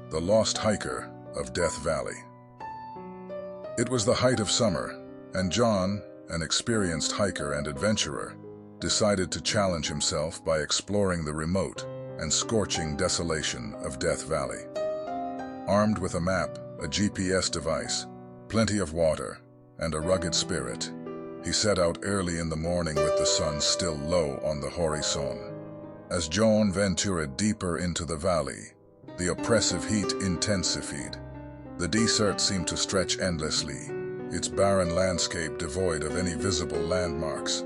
the lost hiker of Death Valley. It was the height of summer, and John, an experienced hiker and adventurer, decided to challenge himself by exploring the remote and scorching desolation of Death Valley. Armed with a map, a GPS device, plenty of water, and a rugged spirit, he set out early in the morning with the sun still low on the horizon. As John ventured deeper into the valley, the oppressive heat intensified. The desert seemed to stretch endlessly, its barren landscape devoid of any visible landmarks.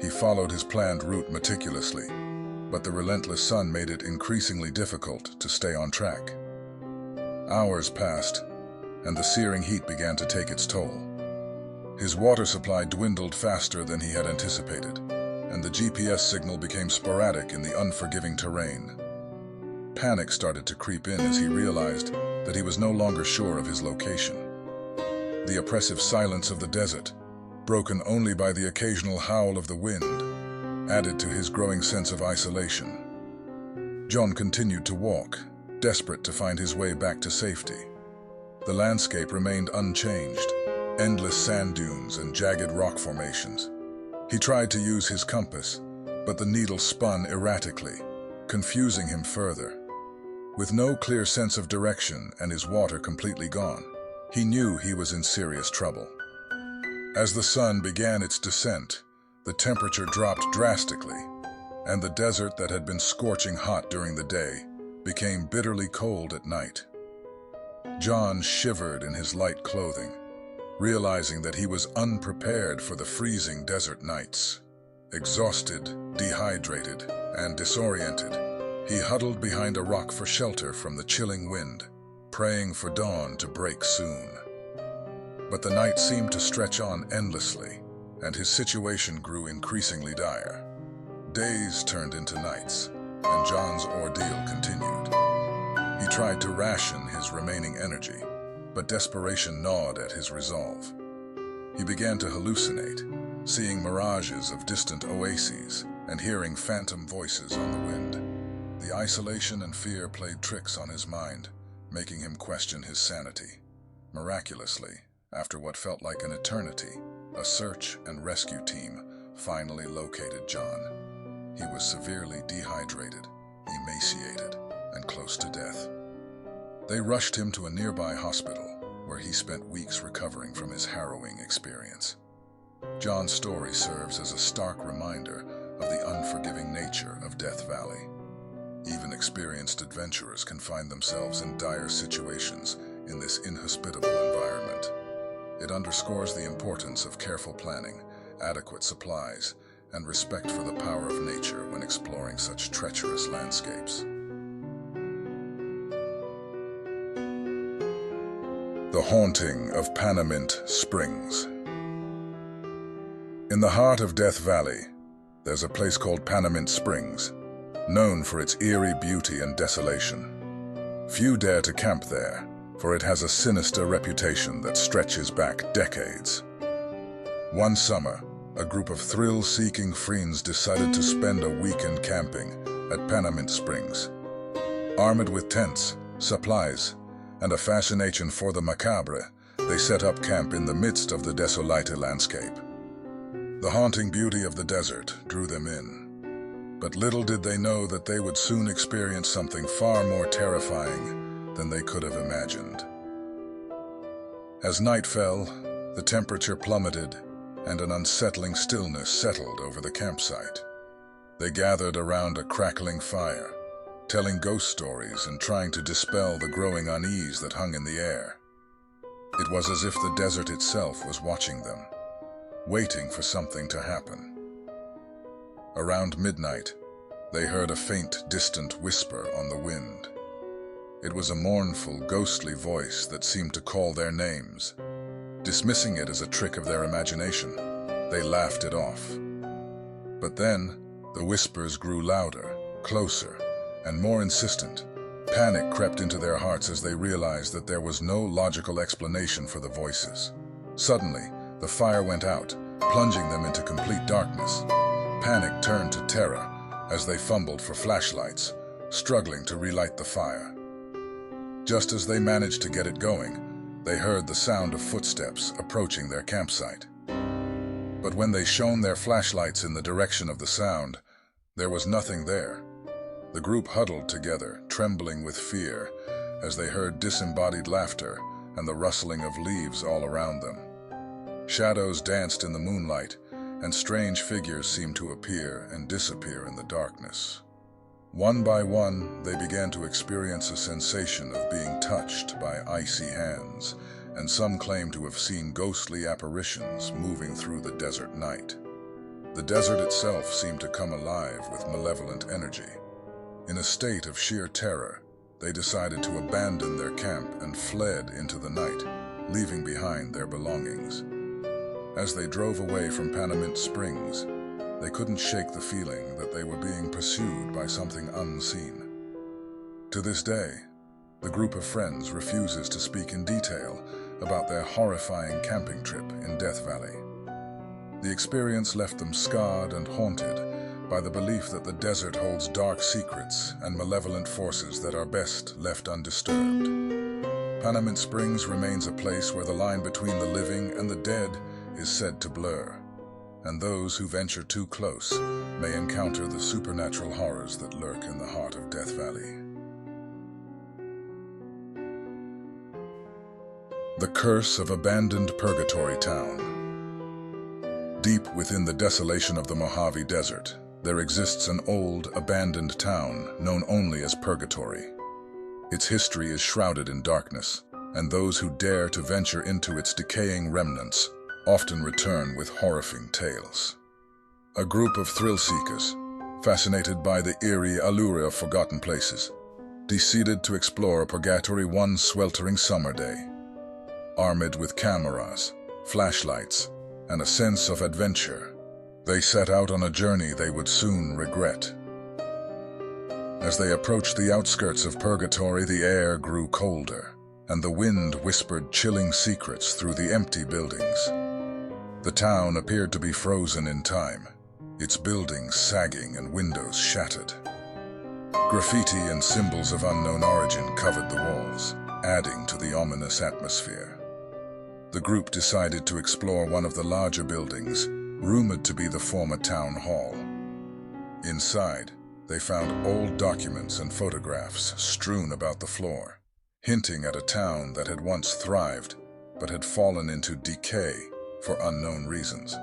He followed his planned route meticulously, but the relentless sun made it increasingly difficult to stay on track. Hours passed, and the searing heat began to take its toll. His water supply dwindled faster than he had anticipated, and the GPS signal became sporadic in the unforgiving terrain. Panic started to creep in as he realized that he was no longer sure of his location. The oppressive silence of the desert, broken only by the occasional howl of the wind, added to his growing sense of isolation. John continued to walk, desperate to find his way back to safety. The landscape remained unchanged, endless sand dunes and jagged rock formations. He tried to use his compass, but the needle spun erratically, confusing him further. With no clear sense of direction and his water completely gone, he knew he was in serious trouble. As the sun began its descent, the temperature dropped drastically, and the desert that had been scorching hot during the day became bitterly cold at night. John shivered in his light clothing, realizing that he was unprepared for the freezing desert nights. Exhausted, dehydrated, and disoriented, he huddled behind a rock for shelter from the chilling wind, praying for dawn to break soon. But the night seemed to stretch on endlessly, and his situation grew increasingly dire. Days turned into nights, and John's ordeal continued. He tried to ration his remaining energy, but desperation gnawed at his resolve. He began to hallucinate, seeing mirages of distant oases and hearing phantom voices on the wind. The isolation and fear played tricks on his mind, making him question his sanity. Miraculously, after what felt like an eternity, a search and rescue team finally located John. He was severely dehydrated, emaciated, and close to death. They rushed him to a nearby hospital, where he spent weeks recovering from his harrowing experience. John's story serves as a stark reminder of the unforgiving nature of Death Valley. Even experienced adventurers can find themselves in dire situations in this inhospitable environment. It underscores the importance of careful planning, adequate supplies, and respect for the power of nature when exploring such treacherous landscapes. The haunting of Panamint Springs. In the heart of Death Valley, there's a place called Panamint Springs, known for its eerie beauty and desolation. Few dare to camp there, for it has a sinister reputation that stretches back decades. One summer, a group of thrill-seeking friends decided to spend a weekend camping at Panamint Springs. Armed with tents, supplies, and a fascination for the macabre, they set up camp in the midst of the desolate landscape. The haunting beauty of the desert drew them in. But little did they know that they would soon experience something far more terrifying than they could have imagined. As night fell, the temperature plummeted, and an unsettling stillness settled over the campsite. They gathered around a crackling fire, telling ghost stories and trying to dispel the growing unease that hung in the air. It was as if the desert itself was watching them, waiting for something to happen. Around midnight, they heard a faint, distant whisper on the wind. It was a mournful, ghostly voice that seemed to call their names. Dismissing it as a trick of their imagination, they laughed it off. But then, the whispers grew louder, closer, and more insistent. Panic crept into their hearts as they realized that there was no logical explanation for the voices. Suddenly, the fire went out, plunging them into complete darkness. Panic turned to terror as they fumbled for flashlights, struggling to relight the fire. Just as they managed to get it going, they heard the sound of footsteps approaching their campsite. But when they shone their flashlights in the direction of the sound, there was nothing there. The group huddled together, trembling with fear, as they heard disembodied laughter and the rustling of leaves all around them. Shadows danced in the moonlight, and strange figures seemed to appear and disappear in the darkness. One by one, they began to experience a sensation of being touched by icy hands, and some claimed to have seen ghostly apparitions moving through the desert night. The desert itself seemed to come alive with malevolent energy. In a state of sheer terror, they decided to abandon their camp and fled into the night, leaving behind their belongings. As they drove away from Panamint Springs, they couldn't shake the feeling that they were being pursued by something unseen. To this day, the group of friends refuses to speak in detail about their horrifying camping trip in Death Valley. The experience left them scarred and haunted by the belief that the desert holds dark secrets and malevolent forces that are best left undisturbed. Panamint Springs remains a place where the line between the living and the dead is said to blur, and those who venture too close may encounter the supernatural horrors that lurk in the heart of Death Valley. The Curse of Abandoned Purgatory Town. Deep within the desolation of the Mojave Desert, there exists an old, abandoned town known only as Purgatory. Its history is shrouded in darkness, and those who dare to venture into its decaying remnants often return with horrifying tales. A group of thrill-seekers, fascinated by the eerie allure of forgotten places, decided to explore Purgatory one sweltering summer day. Armed with cameras, flashlights, and a sense of adventure, they set out on a journey they would soon regret. As they approached the outskirts of Purgatory, the air grew colder, and the wind whispered chilling secrets through the empty buildings. The town appeared to be frozen in time, its buildings sagging and windows shattered. Graffiti and symbols of unknown origin covered the walls, adding to the ominous atmosphere. The group decided to explore one of the larger buildings, rumored to be the former town hall. Inside, they found old documents and photographs strewn about the floor, hinting at a town that had once thrived but had fallen into decay for unknown reasons.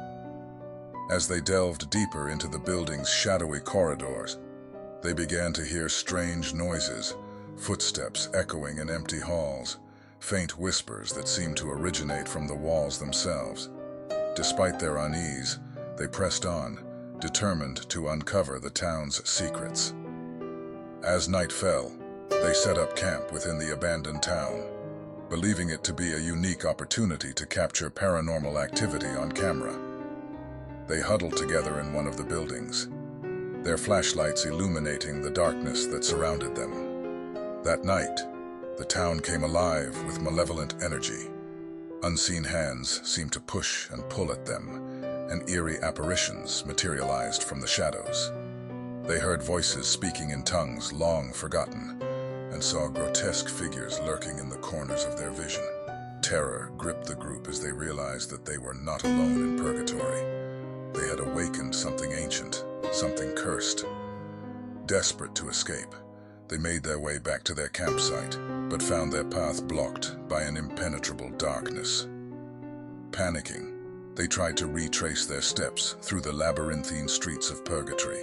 As they delved deeper into the building's shadowy corridors, they began to hear strange noises, footsteps echoing in empty halls, faint whispers that seemed to originate from the walls themselves. Despite their unease, they pressed on, determined to uncover the town's secrets. As night fell, they set up camp within the abandoned town, believing it to be a unique opportunity to capture paranormal activity on camera. They huddled together in one of the buildings, their flashlights illuminating the darkness that surrounded them. That night, the town came alive with malevolent energy. Unseen hands seemed to push and pull at them, and eerie apparitions materialized from the shadows. They heard voices speaking in tongues long forgotten, and saw grotesque figures lurking in the corners of their vision. Terror gripped the group as they realized that they were not alone in Purgatory. They had awakened something ancient, something cursed. Desperate to escape, they made their way back to their campsite, but found their path blocked by an impenetrable darkness. Panicking, they tried to retrace their steps through the labyrinthine streets of Purgatory,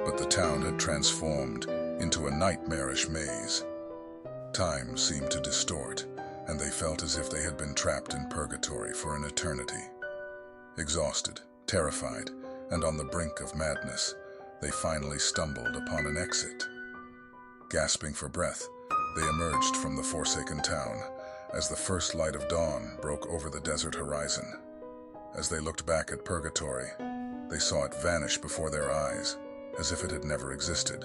but the town had transformed into a nightmarish maze. Time seemed to distort, and they felt as if they had been trapped in Purgatory for an eternity. Exhausted, terrified, and on the brink of madness, they finally stumbled upon an exit. Gasping for breath, they emerged from the forsaken town as the first light of dawn broke over the desert horizon. As they looked back at Purgatory, they saw it vanish before their eyes, as if it had never existed.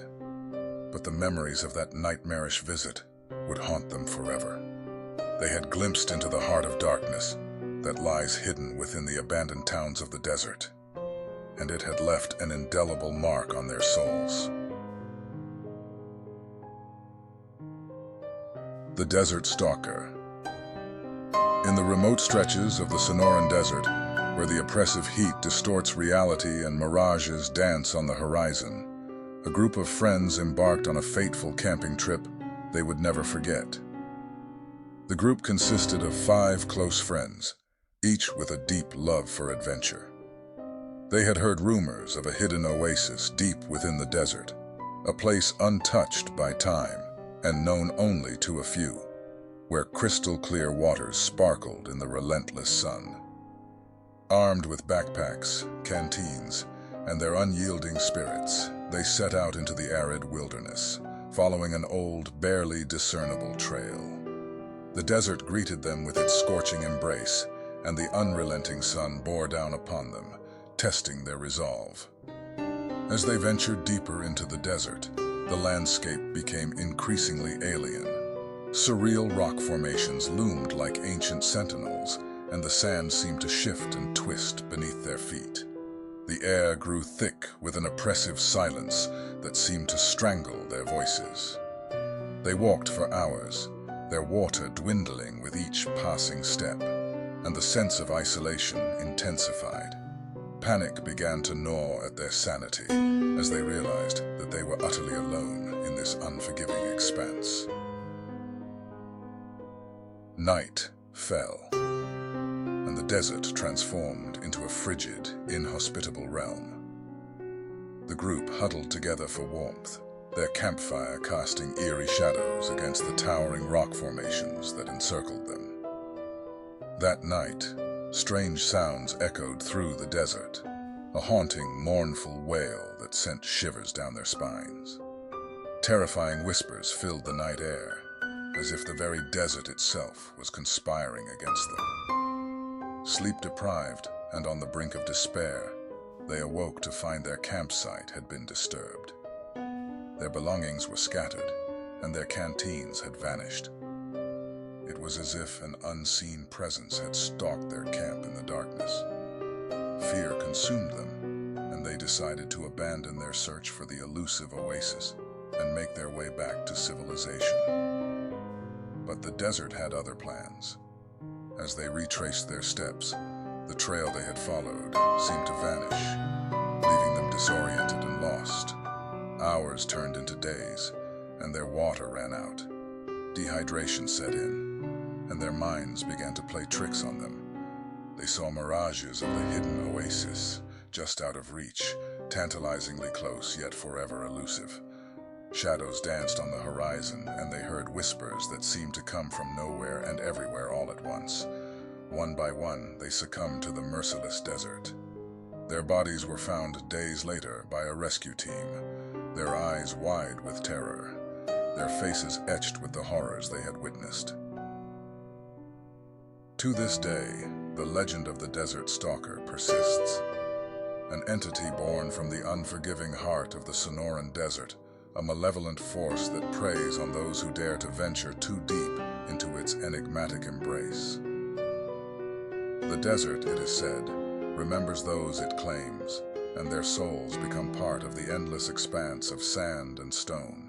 But the memories of that nightmarish visit would haunt them forever. They had glimpsed into the heart of darkness that lies hidden within the abandoned towns of the desert, and it had left an indelible mark on their souls. The Desert Stalker. In the remote stretches of the Sonoran Desert, where the oppressive heat distorts reality and mirages dance on the horizon, a group of friends embarked on a fateful camping trip they would never forget. The group consisted of 5 close friends, each with a deep love for adventure. They had heard rumors of a hidden oasis deep within the desert, a place untouched by time and known only to a few, where crystal-clear waters sparkled in the relentless sun. Armed with backpacks, canteens, and their unyielding spirits, they set out into the arid wilderness, following an old, barely discernible trail. The desert greeted them with its scorching embrace, and the unrelenting sun bore down upon them, testing their resolve. As they ventured deeper into the desert, the landscape became increasingly alien. Surreal rock formations loomed like ancient sentinels, and the sand seemed to shift and twist beneath their feet. The air grew thick with an oppressive silence that seemed to strangle their voices. They walked for hours, their water dwindling with each passing step, and the sense of isolation intensified. Panic began to gnaw at their sanity as they realized that they were utterly alone in this unforgiving expanse. Night fell, and the desert transformed into a frigid, inhospitable realm. The group huddled together for warmth, their campfire casting eerie shadows against the towering rock formations that encircled them. That night, strange sounds echoed through the desert, a haunting, mournful wail that sent shivers down their spines. Terrifying whispers filled the night air, as if the very desert itself was conspiring against them. Sleep-deprived and on the brink of despair, they awoke to find their campsite had been disturbed. Their belongings were scattered, and their canteens had vanished. It was as if an unseen presence had stalked their camp in the darkness. Fear consumed them, and they decided to abandon their search for the elusive oasis and make their way back to civilization. But the desert had other plans. As they retraced their steps, the trail they had followed seemed to vanish, leaving them disoriented and lost. Hours turned into days, and their water ran out. Dehydration set in, and their minds began to play tricks on them. They saw mirages of the hidden oasis, just out of reach, tantalizingly close yet forever elusive. Shadows danced on the horizon, and they heard whispers that seemed to come from nowhere and everywhere all at once. One by one, they succumbed to the merciless desert. Their bodies were found days later by a rescue team, their eyes wide with terror, their faces etched with the horrors they had witnessed. To this day, the legend of the Desert Stalker persists. An entity born from the unforgiving heart of the Sonoran Desert, a malevolent force that preys on those who dare to venture too deep into its enigmatic embrace. The desert, it is said, remembers those it claims, and their souls become part of the endless expanse of sand and stone.